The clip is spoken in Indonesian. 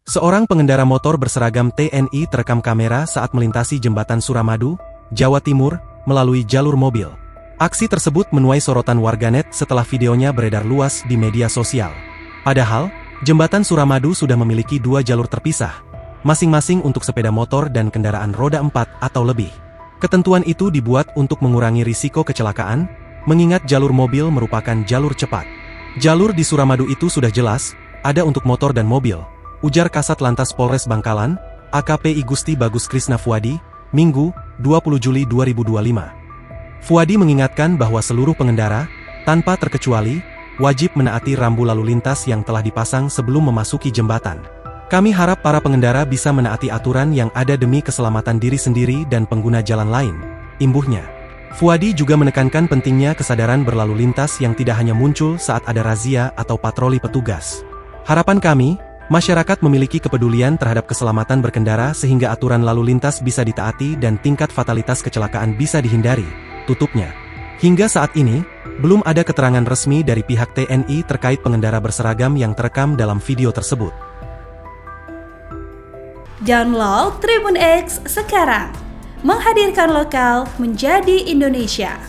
Seorang pengendara motor berseragam TNI terekam kamera saat melintasi jembatan Suramadu, Jawa Timur, melalui jalur mobil. Aksi tersebut menuai sorotan warganet setelah videonya beredar luas di media sosial. Padahal, jembatan Suramadu sudah memiliki dua jalur terpisah, masing-masing untuk sepeda motor dan kendaraan roda 4 atau lebih. Ketentuan itu dibuat untuk mengurangi risiko kecelakaan, mengingat jalur mobil merupakan jalur cepat. Jalur di Suramadu itu sudah jelas, ada untuk motor dan mobil, ujar Kasat Lantas Polres Bangkalan, AKP I Gusti Bagus Krisna Fuadi, Minggu, 20 Juli 2025. Fuadi mengingatkan bahwa seluruh pengendara, tanpa terkecuali, wajib menaati rambu lalu lintas yang telah dipasang sebelum memasuki jembatan. Kami harap para pengendara bisa menaati aturan yang ada demi keselamatan diri sendiri dan pengguna jalan lain, imbuhnya. Fuadi juga menekankan pentingnya kesadaran berlalu lintas yang tidak hanya muncul saat ada razia atau patroli petugas. Harapan kami, masyarakat memiliki kepedulian terhadap keselamatan berkendara sehingga aturan lalu lintas bisa ditaati dan tingkat fatalitas kecelakaan bisa dihindari, tutupnya. Hingga saat ini, belum ada keterangan resmi dari pihak TNI terkait pengendara berseragam yang terekam dalam video tersebut. Download Tribun X sekarang, menghadirkan lokal menjadi Indonesia.